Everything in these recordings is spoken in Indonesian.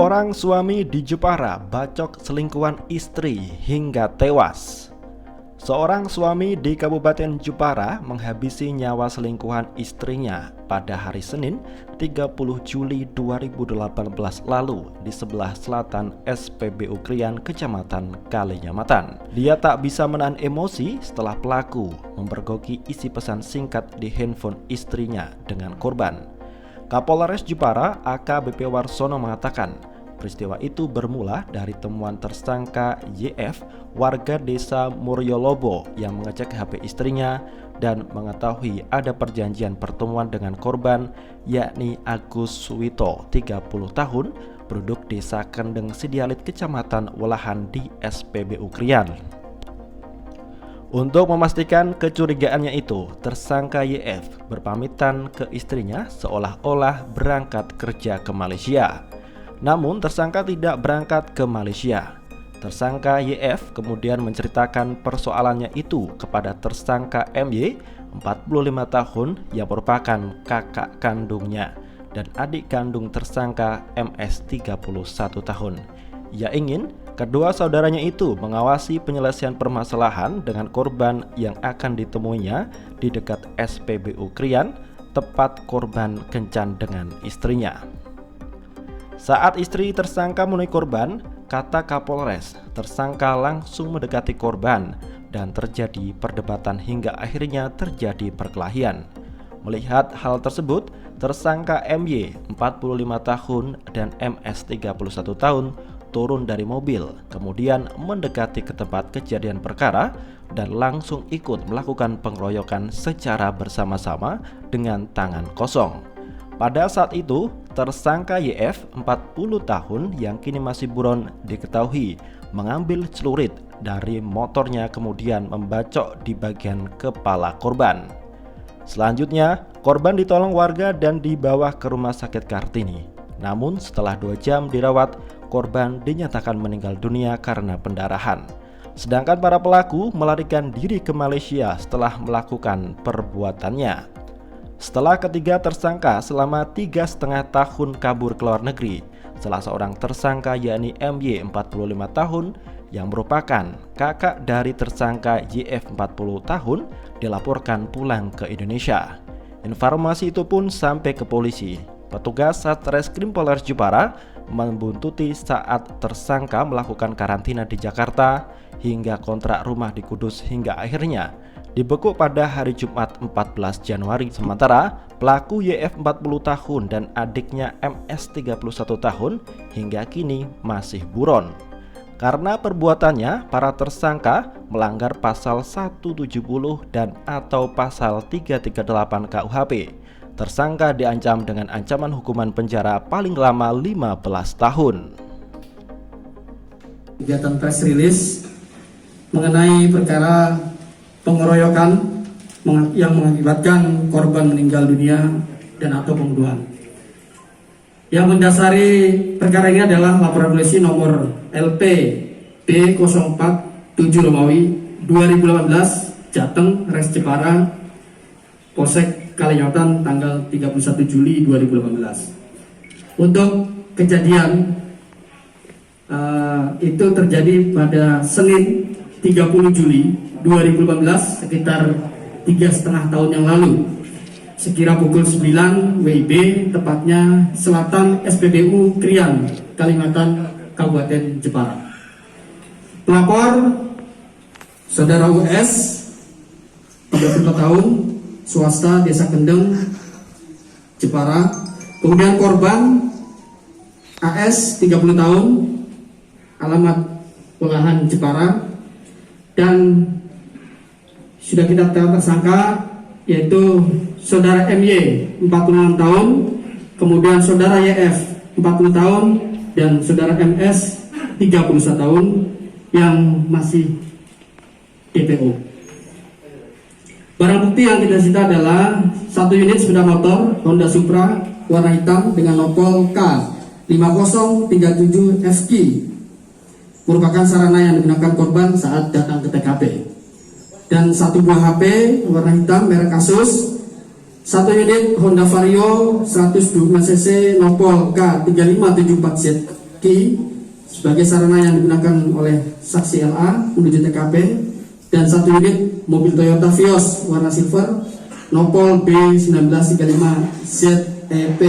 Seorang suami di Jepara bacok selingkuhan istri hingga tewas. Seorang suami di Kabupaten Jepara menghabisi nyawa selingkuhan istrinya pada hari Senin 30 Juli 2018 lalu di sebelah selatan SPBU Krian, Kecamatan Kalinyamatan. Dia tak bisa menahan emosi setelah pelaku memergoki isi pesan singkat di handphone istrinya dengan korban. Kapolres Jepara AKBP Warsono mengatakan peristiwa itu bermula dari temuan tersangka YF warga desa Muryolobo yang mengecek HP istrinya dan mengetahui ada perjanjian pertemuan dengan korban yakni Agus Suwito 30 tahun penduduk desa Kendeng Sidialit Kecamatan Welahan di SPBU Krian. Untuk memastikan kecurigaannya itu, tersangka YF berpamitan ke istrinya seolah-olah berangkat kerja ke Malaysia. Namun tersangka tidak berangkat ke Malaysia. Tersangka YF kemudian menceritakan persoalannya itu kepada tersangka MY 45 tahun yang merupakan kakak kandungnya dan adik kandung tersangka MS 31 tahun. Ia ingin kedua saudaranya itu mengawasi penyelesaian permasalahan dengan korban yang akan ditemuinya di dekat SPBU Krian, tepat korban kencan dengan istrinya. Saat istri tersangka menemui korban, kata Kapolres, tersangka langsung mendekati korban dan terjadi perdebatan hingga akhirnya terjadi perkelahian. Melihat hal tersebut, tersangka MY 45 tahun dan MS 31 tahun turun dari mobil, kemudian mendekati ke tempat kejadian perkara dan langsung ikut melakukan pengeroyokan secara bersama-sama dengan tangan kosong. Pada saat itu, tersangka YF 40 tahun yang kini masih buron diketahui mengambil celurit dari motornya kemudian membacok di bagian kepala korban. Selanjutnya, korban ditolong warga dan dibawa ke Rumah Sakit Kartini. Namun setelah 2 jam dirawat, korban dinyatakan meninggal dunia karena pendarahan. Sedangkan para pelaku melarikan diri ke Malaysia setelah melakukan perbuatannya. Setelah ketiga tersangka selama 3,5 tahun kabur ke luar negeri, salah seorang tersangka yakni MY 45 tahun yang merupakan kakak dari tersangka YF 40 tahun dilaporkan pulang ke Indonesia. Informasi itu pun sampai ke polisi. Petugas Satreskrim Polres Jepara membuntuti saat tersangka melakukan karantina di Jakarta hingga kontrak rumah di Kudus hingga akhirnya dibekuk pada hari Jumat 14 Januari. Sementara pelaku YF 40 tahun dan adiknya MS 31 tahun hingga kini masih buron. Karena perbuatannya, para tersangka melanggar pasal 170 dan atau pasal 338 KUHP. Tersangka diancam dengan ancaman hukuman penjara paling lama 15 tahun. Kegiatan press release mengenai perkara pengeroyokan yang mengakibatkan korban meninggal dunia dan atau pembunuhan. Yang mendasari perkara ini adalah laporan polisi nomor LP B047 Romawi 2018 Jateng Res Jepara Polsek Kalinyamatan tanggal 31 Juli 2018. Untuk kejadian itu terjadi pada Senin 30 Juli 2018 sekitar 3,5 tahun yang lalu, sekira pukul 9 WIB, tepatnya selatan SPBU Krian, Kalimantan, Kabupaten Jepara. Pelapor Saudara US 34 tahun, swasta Desa Kendeng, Jepara. Kemudian korban AS 30 tahun, alamat Welahan, Jepara. Dan sudah kita tersangka yaitu saudara MY 46 tahun, kemudian saudara YF 40 tahun dan saudara MS 31 tahun yang masih DPO. Barang bukti yang kita sita adalah 1 unit sepeda motor Honda Supra warna hitam dengan nopol K5037 FQ, merupakan sarana yang digunakan korban saat datang ke TKP. Dan 1 buah HP warna hitam merek Asus, 1 unit Honda Vario 125 cc nopol K3574Z Ki sebagai sarana yang digunakan oleh saksi LA menuju TKP, dan 1 unit mobil Toyota Vios warna silver Nopol B1935 ZEP.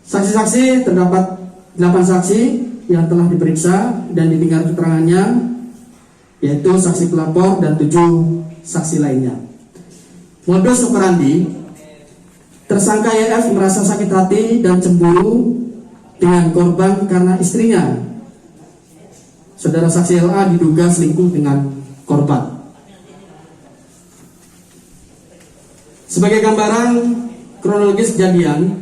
Saksi-saksi terdapat 8 saksi yang telah diperiksa dan didengar keterangannya, yaitu saksi pelapor dan 7 saksi lainnya. Modus operandi tersangka YF merasa sakit hati dan cemburu dengan korban karena istrinya, saudara saksi LA, diduga selingkuh dengan korban. Sebagai gambaran kronologis kejadian,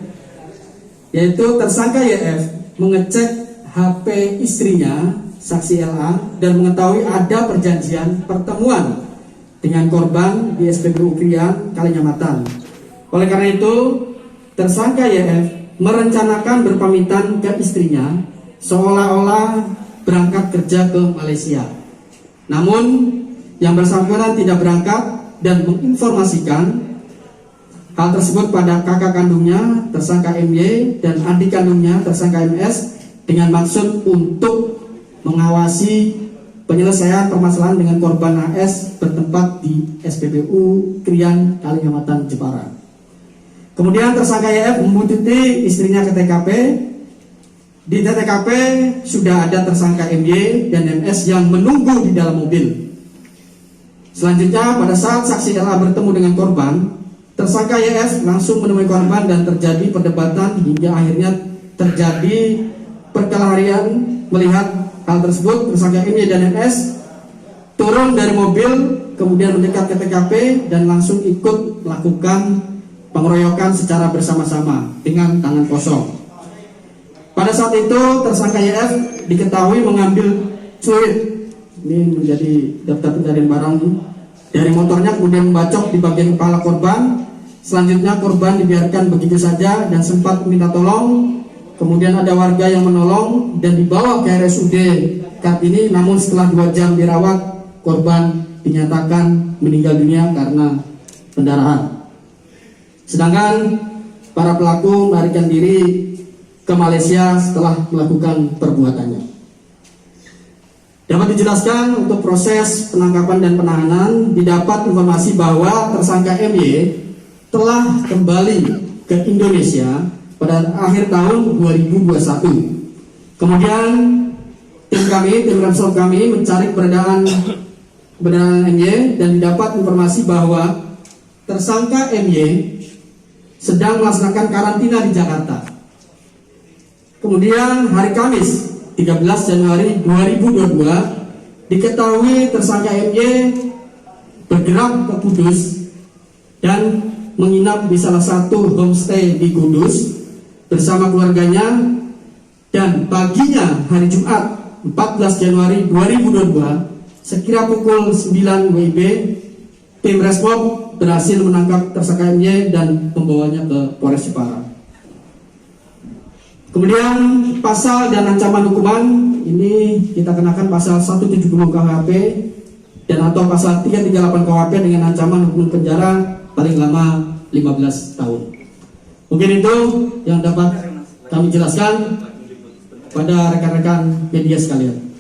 yaitu tersangka YF mengecek HP istrinya, saksi LA, dan mengetahui ada perjanjian pertemuan dengan korban di SPBU Krian, Kalinyamatan. Oleh karena itu, tersangka YF merencanakan berpamitan ke istrinya seolah-olah berangkat kerja ke Malaysia. Namun, yang bersangkutan tidak berangkat dan menginformasikan hal tersebut pada kakak kandungnya, tersangka MY, dan adik kandungnya, tersangka MS, dengan maksud untuk mengawasi penyelesaian permasalahan dengan korban AS bertempat di SPBU Krian, Kalinyamatan, Jepara. Kemudian tersangka YF membuntuti istrinya ke TKP. Di TKP sudah ada tersangka MY dan MS yang menunggu di dalam mobil. Selanjutnya, pada saat saksi LA bertemu dengan korban, tersangka YF langsung menemui korban dan terjadi perdebatan hingga akhirnya terjadi perkelahian. Melihat hal tersebut, tersangka MY dan MS turun dari mobil, kemudian mendekat ke TKP dan langsung ikut melakukan pengeroyokan secara bersama-sama dengan tangan kosong. Pada saat itu tersangka YF diketahui mengambil celurit, ini menjadi daftar pencarian barang, dari motornya, kemudian membacok di bagian kepala korban. Selanjutnya korban dibiarkan begitu saja dan sempat minta tolong. Kemudian ada warga yang menolong dan dibawa ke RSUD Kartini. Namun setelah 2 jam dirawat, korban dinyatakan meninggal dunia karena pendarahan. Sedangkan para pelaku melarikan diri ke Malaysia setelah melakukan perbuatannya. Dapat dijelaskan untuk proses penangkapan dan penahanan, didapat informasi bahwa tersangka MY telah kembali ke Indonesia pada akhir tahun 2021. Kemudian tim Remsol kami mencari keberadaan MY dan didapat informasi bahwa tersangka MY sedang melaksanakan karantina di Jakarta. Kemudian hari Kamis 13 Januari 2022 diketahui tersangka MY bergerak ke Kudus dan menginap di salah satu homestay di Kudus bersama keluarganya, dan paginya hari Jumat 14 Januari 2022 sekira pukul 9 WIB tim Resmob berhasil menangkap tersangka MY dan membawanya ke Polres Jepara. Kemudian pasal dan ancaman hukuman ini kita kenakan pasal 170 KUHP dan atau pasal 338 KUHP dengan ancaman hukuman penjara paling lama 15 tahun. Mungkin itu yang dapat kami jelaskan pada rekan-rekan media sekalian.